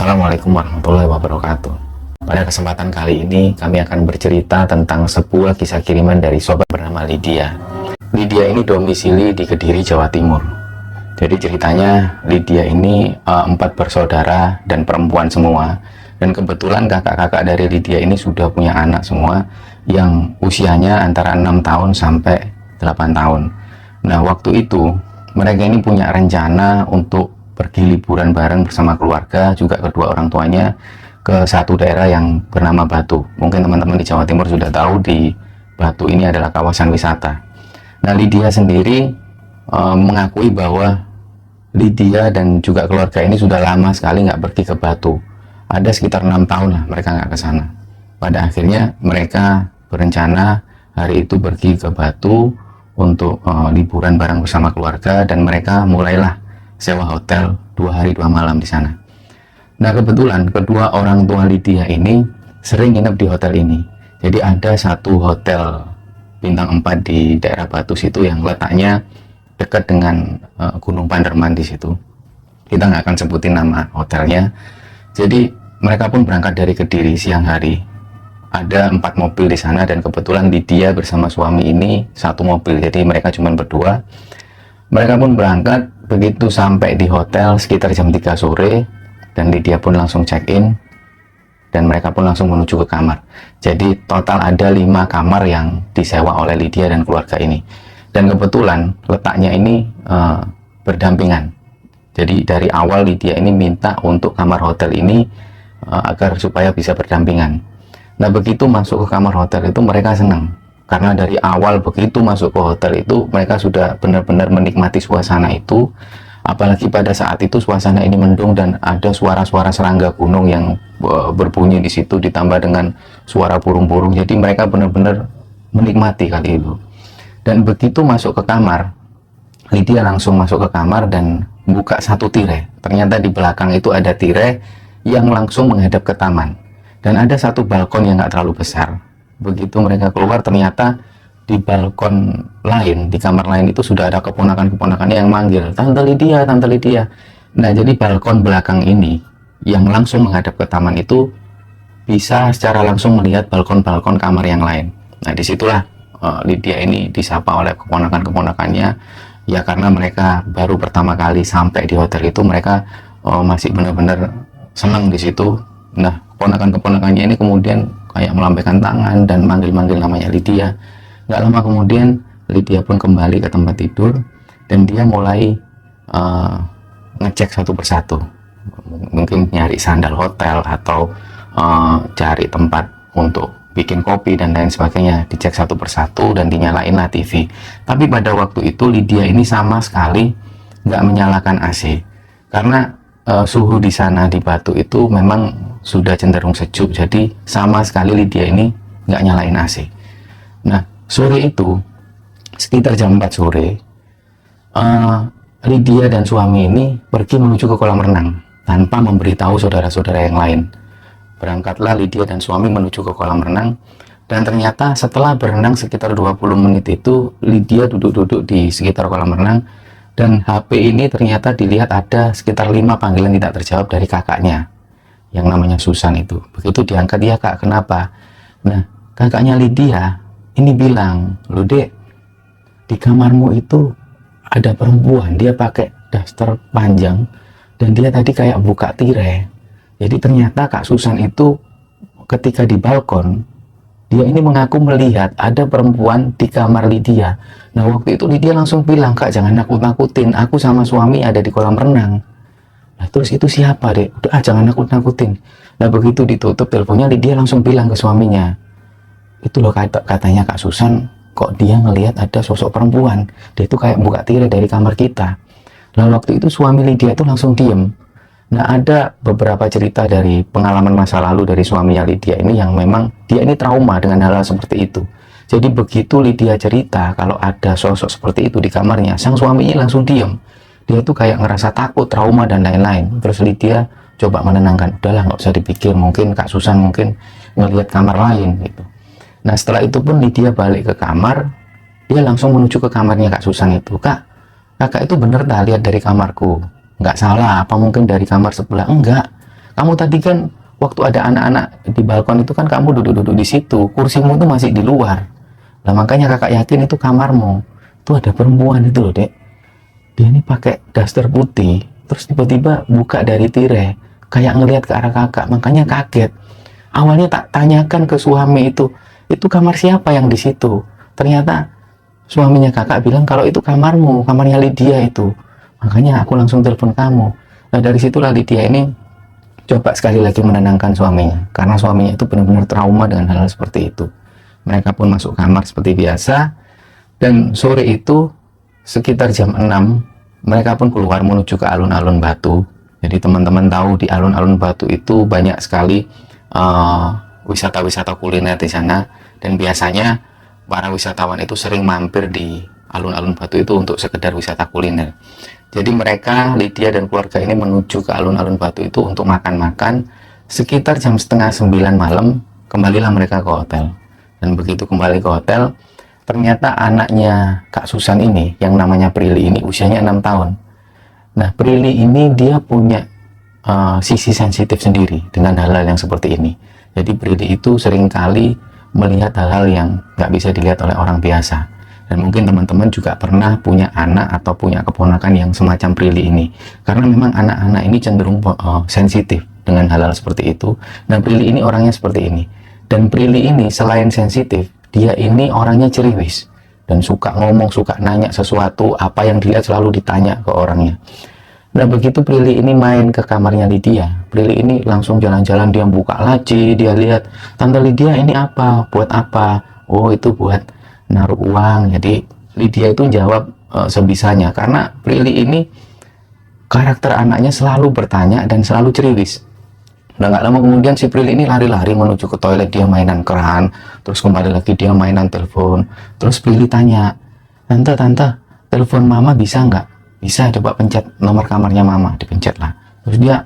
Assalamualaikum warahmatullahi wabarakatuh. Pada kesempatan kali ini kami akan bercerita tentang sebuah kisah kiriman dari sobat bernama Lydia. Lydia ini domisili di Kediri, Jawa Timur. Jadi ceritanya Lydia ini 4 bersaudara dan perempuan semua. Dan kebetulan kakak-kakak dari Lydia ini sudah punya anak semua yang usianya antara 6 tahun sampai 8 tahun. Nah, waktu itu mereka ini punya rencana untuk pergi liburan bareng bersama keluarga, juga kedua orang tuanya, ke satu daerah yang bernama Batu. Mungkin teman-teman di Jawa Timur sudah tahu di Batu ini adalah kawasan wisata. Nah, Lydia sendiri mengakui bahwa Lydia dan juga keluarga ini sudah lama sekali nggak pergi ke Batu. Ada sekitar 6 tahun lah mereka nggak ke sana. Pada akhirnya mereka berencana hari itu pergi ke Batu untuk liburan bareng bersama keluarga, dan mereka mulailah sewa hotel 2 hari 2 malam di sana. Nah, kebetulan kedua orang tua Lydia ini sering nginep di hotel ini. Jadi ada satu hotel bintang 4 di daerah Batu situ yang letaknya dekat dengan Gunung Panderman di situ. Kita nggak akan sebutin nama hotelnya. Jadi mereka pun berangkat dari Kediri siang hari. Ada 4 mobil di sana, dan kebetulan Lydia bersama suami ini satu mobil. Jadi mereka cuma berdua. Mereka pun berangkat. Begitu sampai di hotel sekitar jam 3 sore, dan Lydia pun langsung check-in, dan mereka pun langsung menuju ke kamar. Jadi total ada 5 kamar yang disewa oleh Lydia dan keluarga ini. Dan kebetulan letaknya ini berdampingan. Jadi dari awal Lydia ini minta untuk kamar hotel ini agar supaya bisa berdampingan. Nah, begitu masuk ke kamar hotel itu mereka senang. Karena dari awal begitu masuk ke hotel itu mereka sudah benar-benar menikmati suasana itu. Apalagi pada saat itu suasana ini mendung dan ada suara-suara serangga gunung yang berbunyi di situ, ditambah dengan suara burung-burung. Jadi mereka benar-benar menikmati kali itu. Dan begitu masuk ke kamar, Lydia langsung masuk ke kamar dan buka satu tirai. Ternyata di belakang itu ada tirai yang langsung menghadap ke taman. Dan ada satu balkon yang nggak terlalu besar. Begitu mereka keluar, ternyata di balkon lain, di kamar lain itu sudah ada keponakan-keponakannya yang manggil, "Tante Lydia, Tante Lydia." Nah, jadi balkon belakang ini yang langsung menghadap ke taman itu bisa secara langsung melihat balkon-balkon kamar yang lain. Nah, disitulah Lydia ini disapa oleh keponakan-keponakannya. Ya, karena mereka baru pertama kali sampai di hotel itu, mereka masih benar-benar senang di situ. Nah, keponakan-keponakannya ini kemudian kayak melambaikan tangan dan manggil-manggil namanya Lydia. Nggak lama kemudian Lydia pun kembali ke tempat tidur, dan dia mulai ngecek satu persatu. Mungkin nyari sandal hotel atau cari tempat untuk bikin kopi dan lain sebagainya. Dicek satu persatu dan dinyalain lah TV. Tapi pada waktu itu Lydia ini sama sekali nggak menyalakan AC. Karena suhu di sana di Batu itu memang sudah cenderung sejuk, jadi sama sekali Lydia ini nggak nyalain AC. Nah, sore itu sekitar jam 4 sore, Lydia dan suami ini pergi menuju ke kolam renang tanpa memberitahu saudara-saudara yang lain. Berangkatlah Lydia dan suami menuju ke kolam renang, dan ternyata setelah berenang sekitar 20 menit itu Lydia duduk-duduk di sekitar kolam renang, dan HP ini ternyata dilihat ada sekitar 5 panggilan tidak terjawab dari kakaknya yang namanya Susan itu. Begitu diangkat, "Ya kak, kenapa?" Nah, kakaknya Lydia ini bilang, "Loh dek, di kamarmu itu ada perempuan, dia pakai daster panjang dan dia tadi kayak buka tirai." Jadi ternyata kak Susan itu ketika di balkon, dia ini mengaku melihat ada perempuan di kamar Lydia. Nah, waktu itu Lydia langsung bilang, "Kak, jangan nakut-nakutin, aku sama suami ada di kolam renang." Nah, terus itu siapa dek? Udah, jangan nakut-nakutin. Nah, begitu ditutup teleponnya, Lydia langsung bilang ke suaminya, "Itu loh katanya Kak Susan, kok dia ngelihat ada sosok perempuan. Dia itu kayak buka tirai dari kamar kita." Nah, waktu itu suami Lydia itu langsung diem. Nah, ada beberapa cerita dari pengalaman masa lalu dari suaminya Lydia ini yang memang dia ini trauma dengan hal-hal seperti itu. Jadi begitu Lydia cerita kalau ada sosok seperti itu di kamarnya, sang suaminya langsung diem. Dia tuh kayak ngerasa takut, trauma dan lain-lain. Terus Lydia coba menenangkan, "Udahlah, nggak usah dipikir, mungkin Kak Susan mungkin ngelihat kamar lain," gitu. Nah, setelah itu pun Lydia balik ke kamar. Dia langsung menuju ke kamarnya Kak Susan itu. "Kak, kakak itu bener tak lihat dari kamarku? Nggak salah, apa mungkin dari kamar sebelah?" "Enggak, kamu tadi kan waktu ada anak-anak di balkon itu kan kamu duduk-duduk di situ, kursimu itu masih di luar. Nah makanya kakak yakin itu kamarmu. Tuh ada perempuan itu loh dek, dia ini pakai daster putih, terus tiba-tiba buka dari tirai, kayak ngelihat ke arah kakak, makanya kaget. Awalnya tak tanyakan ke suami itu kamar siapa yang di situ. Ternyata suaminya kakak bilang kalau itu kamarmu, kamarnya Lydia itu. Makanya aku langsung telepon kamu. Nah dari situlah Lydia ini coba sekali lagi menenangkan suaminya, karena suaminya itu benar-benar trauma dengan hal-hal seperti itu. Mereka pun masuk kamar seperti biasa, dan sore itu sekitar jam 6 mereka pun keluar menuju ke alun-alun Batu. Jadi teman-teman tahu di alun-alun Batu itu banyak sekali wisata-wisata kuliner di sana, dan biasanya para wisatawan itu sering mampir di alun-alun Batu itu untuk sekedar wisata kuliner. Jadi mereka, Lydia dan keluarga ini menuju ke alun-alun Batu itu untuk makan-makan. Sekitar jam setengah 9 malam kembalilah mereka ke hotel. Dan begitu kembali ke hotel, ternyata anaknya Kak Susan ini yang namanya Prilly ini usianya 6 tahun. Nah Prilly ini dia punya sisi sensitif sendiri dengan hal-hal yang seperti ini. Jadi Prilly itu seringkali melihat hal-hal yang nggak bisa dilihat oleh orang biasa. Dan mungkin teman-teman juga pernah punya anak atau punya keponakan yang semacam Prilly ini, karena memang anak-anak ini cenderung sensitif dengan hal-hal seperti itu. Dan Prilly ini orangnya seperti ini. Dan Prilly ini selain sensitif, dia ini orangnya ceriwis dan suka ngomong, suka nanya sesuatu, apa yang dilihat selalu ditanya ke orangnya. Nah begitu Prilly ini main ke kamarnya Lydia, Prilly ini langsung jalan-jalan, dia buka laci, dia lihat, Tante Lydia ini apa, buat apa? Oh itu buat naruh uang. Jadi Lydia itu jawab sebisanya, karena Prilly ini karakter anaknya selalu bertanya dan selalu ceriwis. Udah nggak lama kemudian si Prilly ini lari-lari menuju ke toilet, dia mainan keran, terus kembali lagi dia mainan telepon. Terus Prilly tanya, Tante, telepon mama bisa nggak? Bisa, coba pencet nomor kamarnya mama, dipencet lah. Terus dia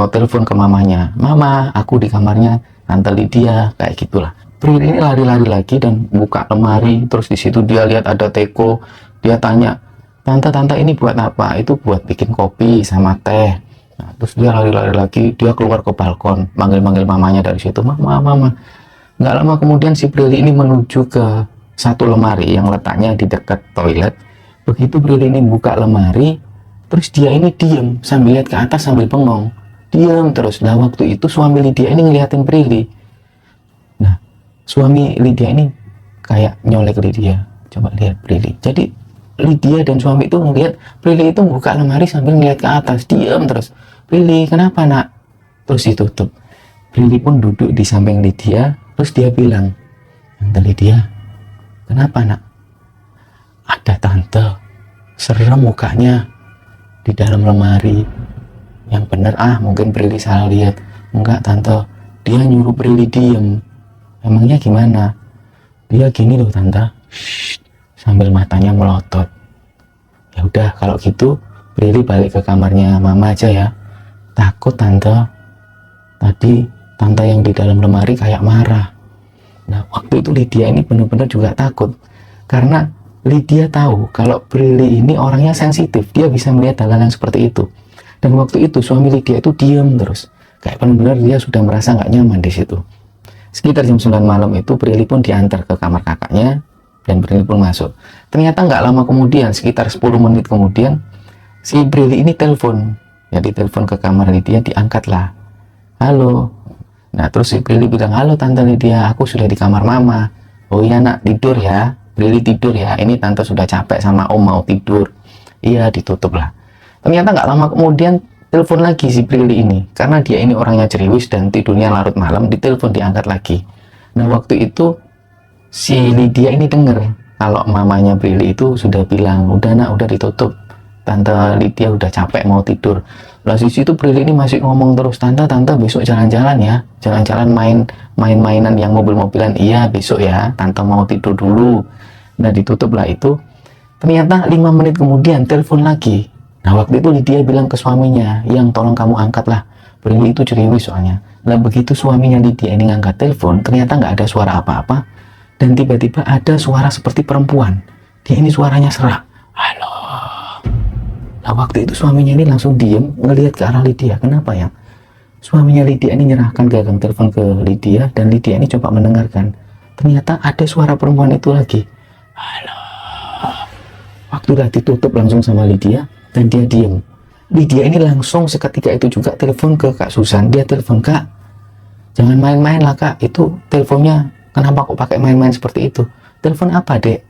telepon ke mamanya, Mama, aku di kamarnya Tante Lydia, kayak gitulah. Prilly ini lari-lari lagi dan buka lemari, terus di situ dia lihat ada teko, dia tanya, Tante ini buat apa? Itu buat bikin kopi sama teh. Nah, terus dia lari-lari lagi, dia keluar ke balkon, manggil-manggil mamanya dari situ, Mama. Nggak lama kemudian si Prilly ini menuju ke satu lemari yang letaknya di dekat toilet. Begitu Prilly ini buka lemari, terus dia ini diem sambil lihat ke atas sambil bengong, diem terus. Nah waktu itu suami Lydia ini ngeliatin Prilly. Nah suami Lydia ini kayak nyolek Lydia, coba lihat Prilly. Jadi Lydia dan suami itu ngeliat Prilly itu buka lemari sambil ngeliat ke atas, diem terus. Prilly, kenapa nak? Terus ditutup. Prilly pun duduk di samping Lydia, terus dia bilang, Tante Lydia, kenapa nak? Ada tante, serem mukanya di dalam lemari. Yang bener mungkin Prilly salah lihat. Enggak tante, dia nyuruh Prilly diem. Emangnya gimana? Dia gini loh tante, shh, sambil matanya melotot. Ya udah kalau gitu Prilly balik ke kamarnya mama aja ya. Takut tante, tadi tante yang di dalam lemari kayak marah. Nah waktu itu Lydia ini benar-benar juga takut, karena Lydia tahu kalau Prilly ini orangnya sensitif, dia bisa melihat hal-hal yang seperti itu. Dan waktu itu suami Lydia itu diam terus, kayak benar-benar dia sudah merasa nggak nyaman di situ. Sekitar jam 9 malam itu Prilly pun diantar ke kamar kakaknya, dan Prilly pun masuk. Ternyata nggak lama kemudian, sekitar 10 menit kemudian, si Prilly ini telepon. Jadi telepon ke kamar Lydia, diangkatlah. Halo. Nah terus si Prilly bilang, halo Tante Lydia, aku sudah di kamar mama. Oh iya nak, tidur ya. Prilly tidur ya, ini tante sudah capek sama om mau tidur. Iya, ditutup lah. Ternyata nggak lama kemudian telepon lagi si Prilly ini, karena dia ini orangnya ceriwis dan tidurnya larut malam, ditelepon diangkat lagi. Nah waktu itu si Lydia ini denger kalau mamanya Prilly itu sudah bilang, udah nak, udah ditutup, Tante Lydia udah capek mau tidur. Lah di situ Prilly ini masih ngomong terus, tante besok jalan-jalan ya, jalan-jalan mainan yang mobil-mobilan. Iya besok ya, tante mau tidur dulu. Nah ditutup lah itu. Ternyata 5 menit kemudian telepon lagi. Nah waktu itu Lydia bilang ke suaminya, yang tolong kamu angkat lah, Prilly itu ceriwis soalnya. Nah begitu suaminya Lydia ini ngangkat telepon, ternyata nggak ada suara apa-apa, dan tiba-tiba ada suara seperti perempuan. Dia ini suaranya serak, halo. Nah waktu itu suaminya ini langsung diem ngelihat ke arah Lydia. Kenapa ya? Suaminya Lydia ini nyerahkan gagang telepon ke Lydia, dan Lydia ini coba mendengarkan. Ternyata ada suara perempuan itu lagi. Halo. Waktu udah ditutup langsung sama Lydia, dan dia diem. Lydia ini langsung seketika itu juga telepon ke Kak Susan. Dia telepon, "Kak, jangan main-main lah Kak, itu teleponnya kenapa kok pakai main-main seperti itu?" "Telepon apa Dek?"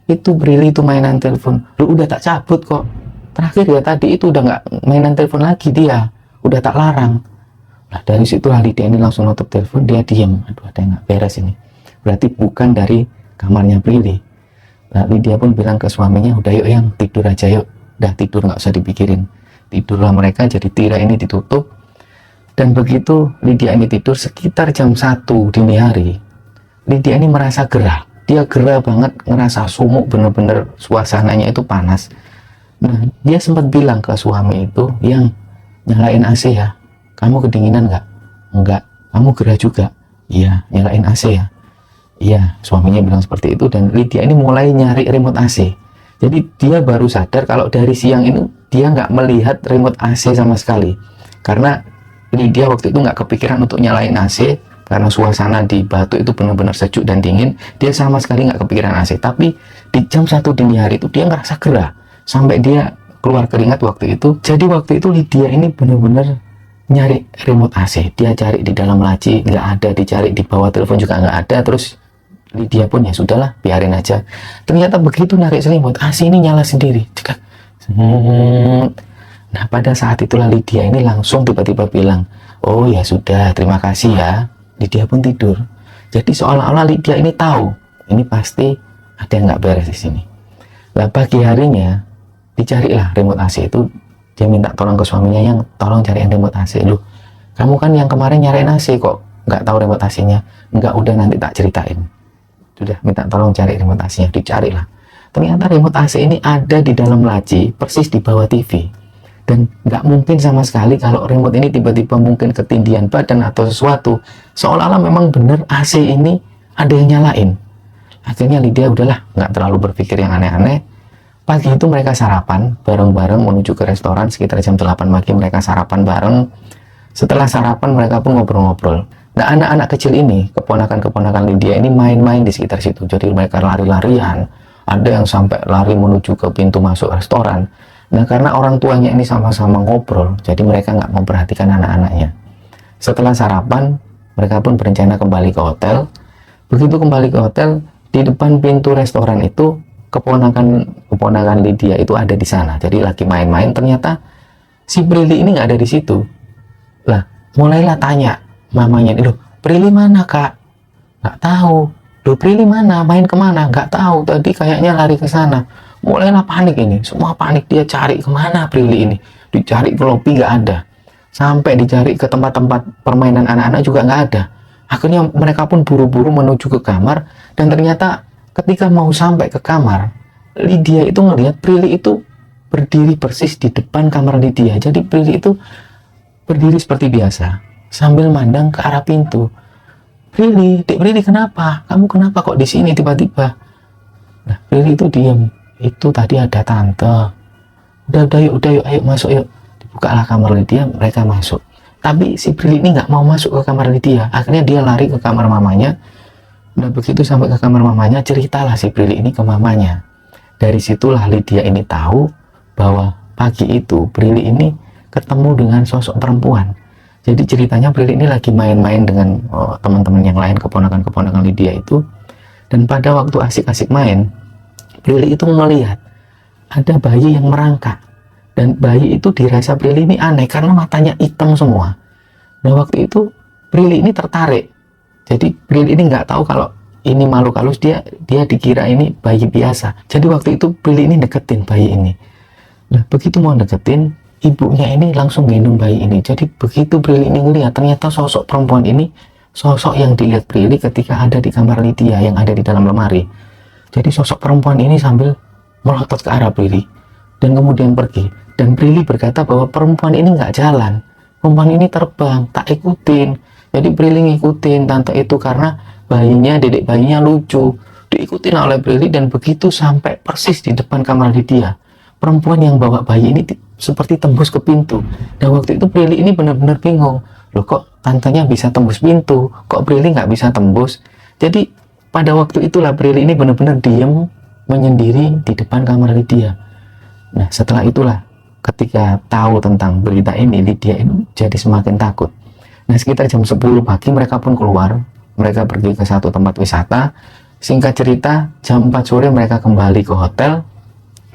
"Itu Prilly, itu mainan telepon." "Lu udah tak cabut kok. Terakhir ya tadi itu udah nggak mainan telepon lagi, dia udah tak larang." Nah dari situlah Lydia ini langsung nutup telepon. Dia diem. Aduh, ada yang nggak beres ini. Berarti bukan dari kamarnya Prilly. Nah Lydia pun bilang ke suaminya, "Udah yuk yang tidur aja yuk, udah tidur, nggak usah dipikirin." Tidurlah mereka, jadi tirai ini ditutup. Dan begitu Lydia ini tidur sekitar jam 1 dini hari, Lydia ini merasa gerah. Dia gerah banget, ngerasa sumuk, bener-bener suasananya itu panas. Nah dia sempat bilang ke suami itu, "Yang nyalain AC ya, kamu kedinginan nggak?" "Enggak." "Kamu gerah juga?" "Iya." "Nyalain AC ya?" "Iya." Suaminya bilang seperti itu, dan Lydia ini mulai nyari remote AC. Jadi dia baru sadar kalau dari siang ini dia nggak melihat remote AC sama sekali. Karena Lydia waktu itu nggak kepikiran untuk nyalain AC, karena suasana di Batu itu benar-benar sejuk dan dingin. Dia sama sekali nggak kepikiran AC. Tapi di jam 1 dini hari itu dia ngerasa gerah, sampai dia keluar keringat waktu itu. Jadi waktu itu Lydia ini benar-benar nyari remote AC. Dia cari di dalam laci, nggak ada. Dicari di bawah telepon juga nggak ada. Terus Lydia pun ya sudahlah, biarin aja. Ternyata begitu narik selimut, AC ini nyala sendiri. Nah pada saat itulah Lydia ini langsung tiba-tiba bilang, "Oh ya sudah, terima kasih ya." Lydia pun tidur. Jadi seolah-olah Lydia ini tahu, ini pasti ada yang nggak beres di sini. Nah pagi harinya dicarilah remote AC itu. Dia minta tolong ke suaminya, "Yang tolong cariin remote AC." "Loh, kamu kan yang kemarin nyariin AC kok nggak tahu remote AC-nya?" "Nggak, udah nanti tak ceritain." Sudah minta tolong cari remote AC-nya, dicarilah. Ternyata remote AC ini ada di dalam laci, persis di bawah TV. Dan nggak mungkin sama sekali kalau remote ini tiba-tiba mungkin ketindihan badan atau sesuatu. Seolah-olah memang benar AC ini ada yang nyalain. Akhirnya Lydia udahlah, nggak terlalu berpikir yang aneh-aneh. Pagi itu mereka sarapan bareng-bareng menuju ke restoran. Sekitar jam 8 pagi mereka sarapan bareng. Setelah sarapan mereka pun ngobrol-ngobrol. Nah anak-anak kecil ini, keponakan-keponakan Lydia ini main-main di sekitar situ. Jadi mereka lari-larian. Ada yang sampai lari menuju ke pintu masuk restoran. Nah karena orang tuanya ini sama-sama ngobrol, jadi mereka nggak memperhatikan anak-anaknya. Setelah sarapan, mereka pun berencana kembali ke hotel. Begitu kembali ke hotel, di depan pintu restoran itu keponakan Lydia itu ada di sana. Jadi lagi main-main, ternyata si Prilly ini nggak ada di situ. Lah mulailah tanya mamanya, "Loh Prilly mana Kak?" "Nggak tahu." "Loh Prilly mana? Main kemana?" "Nggak tahu, tadi kayaknya lari ke sana." Mulailah panik ini, semua panik. Dia cari kemana Prilly ini, dicari ke lobi nggak ada, sampai dicari ke tempat-tempat permainan anak-anak juga nggak ada. Akhirnya mereka pun buru-buru menuju ke kamar, dan ternyata ketika mau sampai ke kamar, Lydia itu ngelihat Prilly itu berdiri persis di depan kamar Lydia. Jadi Prilly itu berdiri seperti biasa sambil mandang ke arah pintu. "Prilly, Dek Prilly kenapa? Kamu kenapa kok di sini tiba-tiba?" Nah Prilly itu diam. "Itu tadi ada tante." Udah yuk, ayo masuk yuk." Dibukalah kamar Lydia, mereka masuk. Tapi si Prilly ini nggak mau masuk ke kamar Lydia. Akhirnya dia lari ke kamar mamanya. Nah begitu sampai ke kamar mamanya, ceritalah si Prilly ini ke mamanya. Dari situlah Lydia ini tahu bahwa pagi itu Prilly ini ketemu dengan sosok perempuan. Jadi ceritanya Prilly ini lagi main-main dengan teman-teman yang lain, keponakan-keponakan Lydia itu. Dan pada waktu asik-asik main, Prilly itu melihat ada bayi yang merangkak, dan bayi itu dirasa Prilly ini aneh karena matanya hitam semua. Nah waktu itu Prilly ini tertarik. Jadi Prilly ini nggak tahu kalau ini makhluk halus, dia dikira ini bayi biasa. Jadi waktu itu Prilly ini deketin bayi ini. Nah begitu mau deketin, ibunya ini langsung gendong bayi ini. Jadi begitu Prilly ini ngelihat, ternyata sosok perempuan ini sosok yang dilihat Prilly ketika ada di kamar Lydia yang ada di dalam lemari. Jadi sosok perempuan ini sambil melotot ke arah Prilly dan kemudian pergi. Dan Prilly berkata bahwa perempuan ini nggak jalan, perempuan ini terbang, tak ikutin. Jadi Prilly ngikutin tante itu karena bayinya, dedek bayinya lucu. Diikutin oleh Prilly, dan begitu sampai persis di depan kamar Lydia, perempuan yang bawa bayi ini seperti tembus ke pintu. Dan waktu itu Prilly ini benar-benar bingung. loh kok tantenya bisa tembus pintu, kok Prilly nggak bisa tembus. Jadi pada waktu itulah Prilly ini benar-benar diam menyendiri di depan kamar Lydia. Nah setelah itulah ketika tahu tentang berita ini, Lydia ini jadi semakin takut. Nah sekitar jam 10 pagi mereka pun keluar, mereka pergi ke satu tempat wisata. Singkat cerita, jam 4 sore mereka kembali ke hotel.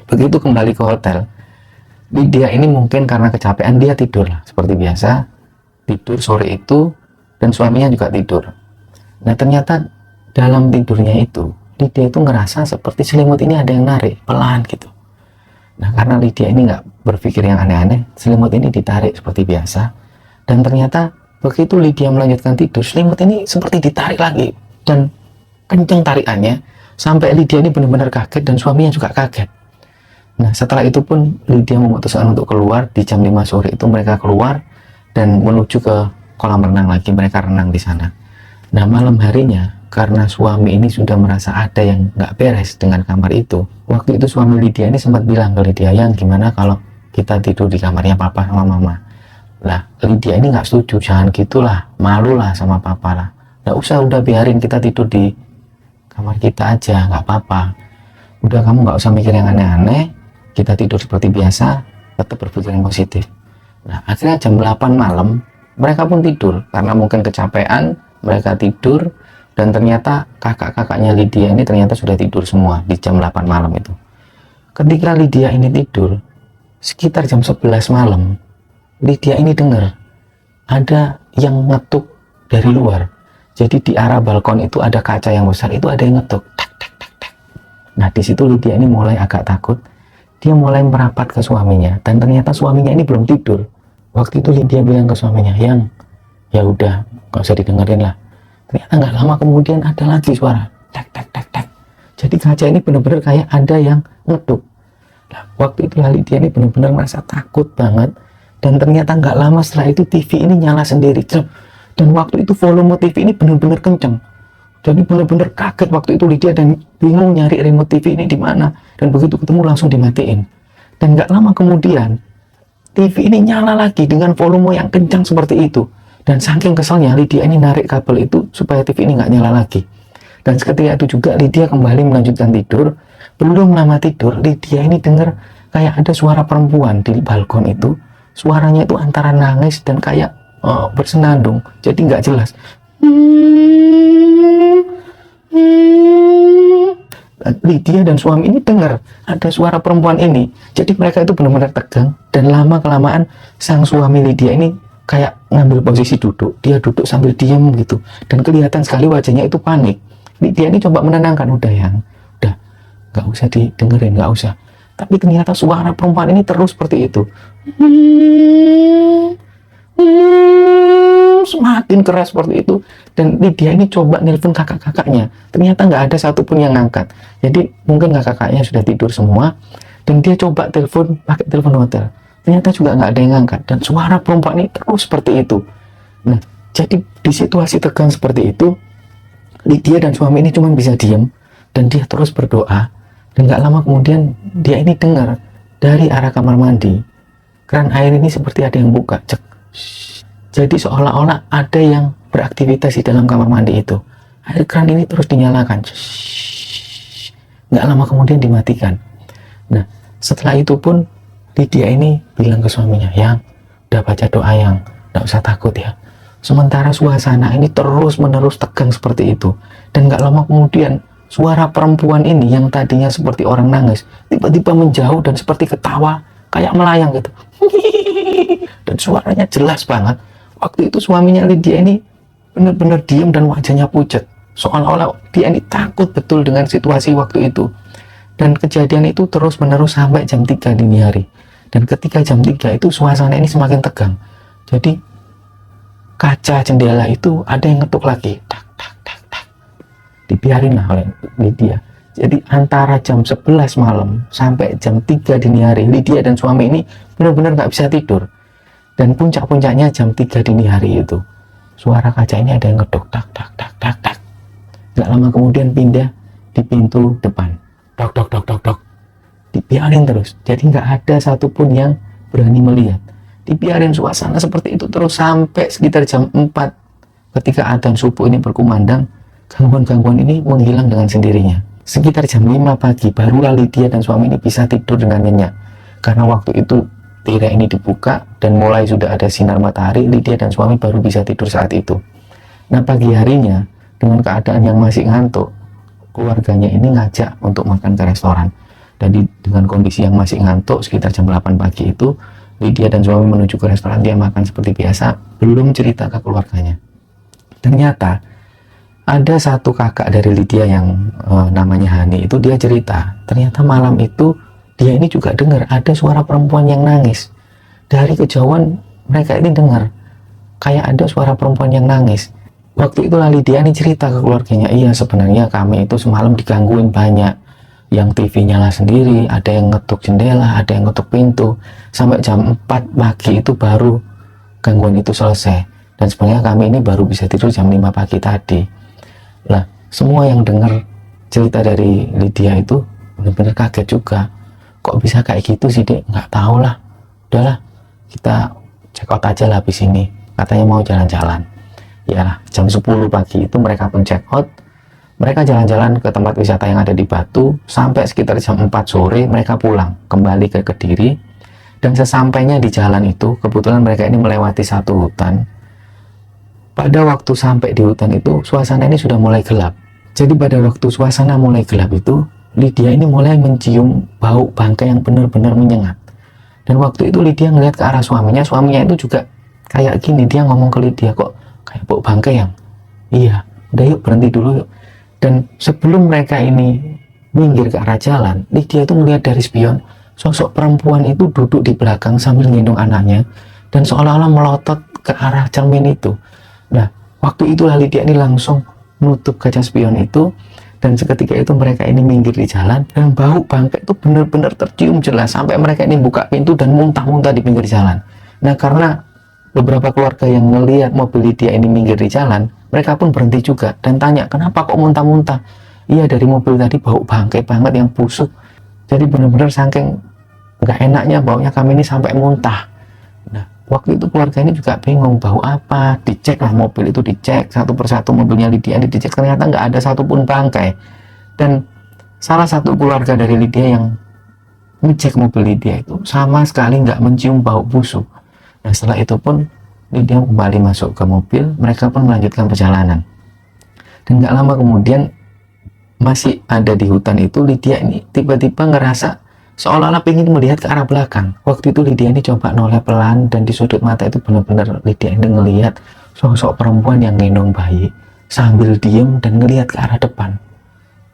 Begitu kembali ke hotel, Lydia ini mungkin karena kecapean dia tidur lah seperti biasa, tidur sore itu, dan suaminya juga tidur. Nah ternyata dalam tidurnya itu Lydia itu ngerasa seperti selimut ini ada yang narik pelan gitu. Nah karena Lydia ini nggak berpikir yang aneh-aneh, selimut ini ditarik seperti biasa, dan ternyata begitu Lydia melanjutkan tidur, selimut ini seperti ditarik lagi dan kenceng tarikannya sampai Lydia ini benar-benar kaget dan suaminya juga kaget. Nah setelah itu pun Lydia memutuskan untuk keluar. Di jam 5 sore itu mereka keluar dan menuju ke kolam renang lagi, mereka renang di sana. Nah malam harinya karena suami ini sudah merasa ada yang nggak beres dengan kamar itu, waktu itu suami Lydia ini sempat bilang ke Lydia, yang gimana kalau kita tidur di kamarnya papa sama mama. Lah Lydia ini nggak setuju, jangan gitulah, malu lah sama papa lah, nggak usah, udah biarin kita tidur di kamar kita aja, nggak apa-apa, udah kamu nggak usah mikir yang aneh-aneh, kita tidur seperti biasa, tetap berpikir yang positif. Nah akhirnya jam 8 malam mereka pun tidur karena mungkin kecapean, mereka tidur. Dan ternyata kakak-kakaknya Lydia ini ternyata sudah tidur semua di jam 8 malam itu. Ketika Lydia ini tidur, sekitar jam 11 malam, Lydia ini dengar ada yang ngetuk dari luar. Jadi di arah balkon itu ada kaca yang besar, itu ada yang ngetuk. Tak, tak, tak, tak. Nah di situ Lydia ini mulai agak takut. Dia mulai merapat ke suaminya, dan ternyata suaminya ini belum tidur. Waktu itu Lydia bilang ke suaminya, yang ya udah, gak usah didengerin lah. Ternyata nggak lama kemudian ada lagi suara tak tak tak tak. Jadi kaca ini benar-benar kayak ada yang ngetuk. Nah, waktu itu Lydia ini benar-benar merasa takut banget. Dan ternyata nggak lama setelah itu TV ini nyala sendiri. Dan waktu itu volume TV ini benar-benar kenceng. Jadi benar-benar kaget waktu itu Lydia dan bingung nyari remote TV ini di mana. Dan begitu ketemu langsung dimatiin. Dan nggak lama kemudian TV ini nyala lagi dengan volume yang kencang seperti itu. Dan saking keselnya Lydia ini narik kabel itu supaya TV ini nggak nyala lagi. Dan seketika itu juga Lydia kembali melanjutkan tidur. Belum lama tidur, Lydia ini dengar kayak ada suara perempuan di balkon itu. Suaranya itu antara nangis dan kayak bersenandung, jadi nggak jelas. Lydia dan suami ini dengar ada suara perempuan ini. Jadi mereka itu benar-benar tegang. Dan lama kelamaan sang suami Lydia ini kayak ngambil posisi duduk. Dia duduk sambil diam gitu. Dan kelihatan sekali wajahnya itu panik. Lydia ini coba menenangkan, udah yang, udah, nggak usah didengerin, nggak usah. Tapi ternyata suara perempuan ini terus seperti itu. Semakin keras seperti itu. Dan Lydia ini coba nelpon kakak-kakaknya, ternyata nggak ada satupun yang ngangkat. Jadi mungkin kakak-kakaknya sudah tidur semua. Dan dia coba telepon pakai telepon hotel, ternyata juga nggak ada yang ngangkat. Dan suara perempuan ini terus seperti itu. Nah jadi di situasi tegang seperti itu, Lydia dan suami ini cuma bisa diam. Dan dia terus berdoa. Dan nggak lama kemudian dia ini dengar dari arah kamar mandi, keran air ini seperti ada yang buka, cek. Jadi seolah-olah ada yang beraktivitas di dalam kamar mandi itu. Air keran ini terus dinyalakan. Nggak lama kemudian dimatikan. Nah, setelah itu pun Lydia ini bilang ke suaminya, yang udah baca doa, yang nggak usah takut ya. Sementara suasana ini terus-menerus tegang seperti itu. Dan nggak lama kemudian suara perempuan ini yang tadinya seperti orang nangis tiba-tiba menjauh dan seperti ketawa, kayak melayang gitu. Dan suaranya jelas banget. Waktu itu suaminya Lydia ini benar-benar diam dan wajahnya pucat, seolah-olah dia ini takut betul dengan situasi waktu itu. Dan kejadian itu terus-menerus sampai jam 3 dini hari. Dan ketika jam 3 itu suasana ini semakin tegang. Jadi kaca jendela itu ada yang ngetuk lagi, tak tak tak tak. Dibiarin lah oleh Lydia. Jadi antara jam 11 malam sampai jam 3 dini hari, Lydia dan suami ini benar-benar nggak bisa tidur. Dan puncak-puncaknya jam 3 dini hari itu, suara kaca ini ada yang ngedok, tak tak tak tak tak. Nggak lama kemudian pindah di pintu depan, dok dok dok dok dok. Dibiarin terus. Jadi nggak ada satupun yang berani melihat. Dibiarin suasana seperti itu terus sampai sekitar jam 4 ketika adzan subuh ini berkumandang, gangguan-gangguan ini menghilang dengan sendirinya. Sekitar jam 5 pagi barulah Lydia dan suami ini bisa tidur dengan nyenyak. Karena waktu itu tirai ini dibuka dan mulai sudah ada sinar matahari, Lydia dan suami baru bisa tidur saat itu. Nah, pagi harinya dengan keadaan yang masih ngantuk, keluarganya ini ngajak untuk makan ke restoran. Dan dengan kondisi yang masih ngantuk sekitar jam 8 pagi itu, Lydia dan suami menuju ke restoran. Dia makan seperti biasa, belum cerita ke keluarganya. Ternyata ada satu kakak dari Lydia yang namanya Hani itu, dia cerita ternyata malam itu dia ini juga dengar ada suara perempuan yang nangis. Dari kejauhan mereka ini dengar kayak ada suara perempuan yang nangis. Waktu itu Lydia ini cerita ke keluarganya, iya sebenarnya kami itu semalam digangguin banyak, yang TV nyala sendiri, ada yang ngetuk jendela, ada yang ngetuk pintu, sampai jam 4 pagi itu baru gangguan itu selesai. Dan sebenarnya kami ini baru bisa tidur jam 5 pagi tadi. Lah, semua yang dengar cerita dari Lydia itu benar-benar kaget juga. Kok bisa kayak gitu sih, Dek? Nggak tahu lah. Udahlah, kita check out aja lah habis ini. Katanya mau jalan-jalan. Ya, jam 10 pagi itu mereka pun check out. Mereka jalan-jalan ke tempat wisata yang ada di Batu. Sampai sekitar jam 4 sore mereka pulang, kembali ke Kediri. Dan sesampainya di jalan itu, kebetulan mereka ini melewati satu hutan. Pada waktu sampai di hutan itu, suasana ini sudah mulai gelap. Jadi pada waktu suasana mulai gelap itu, Lydia ini mulai mencium bau bangkai yang benar-benar menyengat. Dan waktu itu Lydia ngeliat ke arah suaminya itu juga kayak gini, dia ngomong ke Lydia, kok kayak bau bangkai yang? Iya, udah yuk berhenti dulu yuk. Dan sebelum mereka ini minggir ke arah jalan, Lydia itu melihat dari spion, sosok perempuan itu duduk di belakang sambil gendong anaknya, dan seolah-olah melotot ke arah cermin itu. Nah, waktu itulah Lydia ini langsung menutup kaca spion itu, dan seketika itu mereka ini minggir di jalan, dan bau bangkai itu benar-benar tercium jelas, sampai mereka ini buka pintu dan muntah-muntah di pinggir jalan. Nah, karena beberapa keluarga yang melihat mobil Lydia ini minggir di jalan, mereka pun berhenti juga dan tanya, kenapa kok muntah-muntah? Iya, dari mobil tadi bau bangkai banget yang busuk. Jadi benar-benar saking nggak enaknya baunya kami ini sampai muntah. Nah, waktu itu keluarga ini juga bingung bau apa. Dicek lah mobil itu, dicek satu persatu mobilnya Lydia ini dicek, ternyata nggak ada satupun bangkai. Dan salah satu keluarga dari Lydia yang ngecek mobil Lydia itu sama sekali nggak mencium bau busuk. Nah, setelah itu pun Lydia kembali masuk ke mobil, mereka pun melanjutkan perjalanan. Dan nggak lama kemudian, masih ada di hutan itu, Lydia ini tiba-tiba ngerasa seolah-olah pengen melihat ke arah belakang. Waktu itu Lydia ini coba noleh pelan, dan di sudut mata itu benar-benar Lydia ini ngelihat sosok perempuan yang gendong bayi sambil diem dan ngelihat ke arah depan.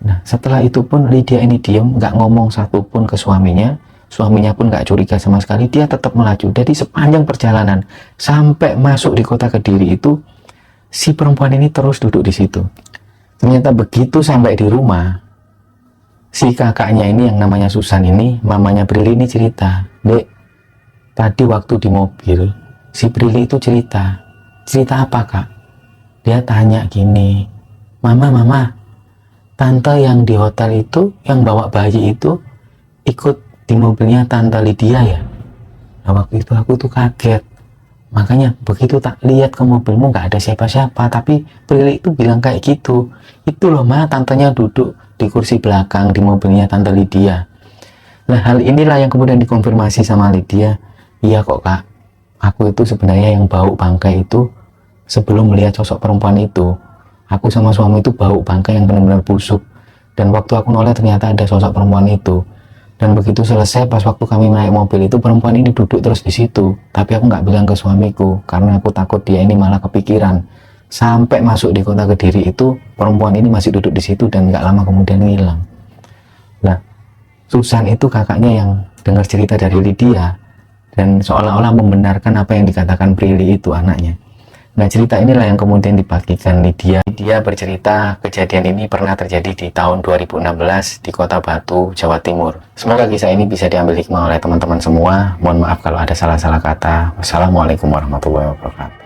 Nah, setelah itu pun Lydia ini diem, nggak ngomong satupun ke suaminya. Suaminya pun nggak curiga sama sekali, dia tetap melaju. Jadi sepanjang perjalanan sampai masuk di kota Kediri itu, si perempuan ini terus duduk di situ. Ternyata begitu sampai di rumah, si kakaknya ini yang namanya Susan ini, mamanya Prilly ini cerita, Dek, tadi waktu di mobil, si Prilly itu cerita apa kak? Dia tanya gini, Mama, tante yang di hotel itu, yang bawa bayi itu, ikut di mobilnya Tante Lydia ya? Nah, waktu itu aku tuh kaget. Makanya begitu tak lihat ke mobilmu nggak ada siapa-siapa, tapi Prilly itu bilang kayak gitu. Itu loh Ma, tantenya duduk di kursi belakang di mobilnya Tante Lydia. Nah, hal inilah yang kemudian dikonfirmasi sama Lydia. Iya kok kak, aku itu sebenarnya yang bau bangkai itu sebelum melihat sosok perempuan itu. Aku sama suami itu bau bangkai yang benar-benar busuk. Dan waktu aku noleh ternyata ada sosok perempuan itu. Dan begitu selesai, pas waktu kami naik mobil itu, perempuan ini duduk terus di situ. Tapi aku nggak bilang ke suamiku, karena aku takut dia ini malah kepikiran. Sampai masuk di kota Kediri itu, perempuan ini masih duduk di situ dan nggak lama kemudian ngilang. Nah, Susan itu kakaknya yang dengar cerita dari Lydia, dan seolah-olah membenarkan apa yang dikatakan Prilly itu anaknya. Nah, cerita inilah yang kemudian dibagikan Lydia. Lydia bercerita kejadian ini pernah terjadi di tahun 2016 di Kota Batu, Jawa Timur. Semoga kisah ini bisa diambil hikmah oleh teman-teman semua. Mohon maaf kalau ada salah-salah kata. Wassalamualaikum warahmatullahi wabarakatuh.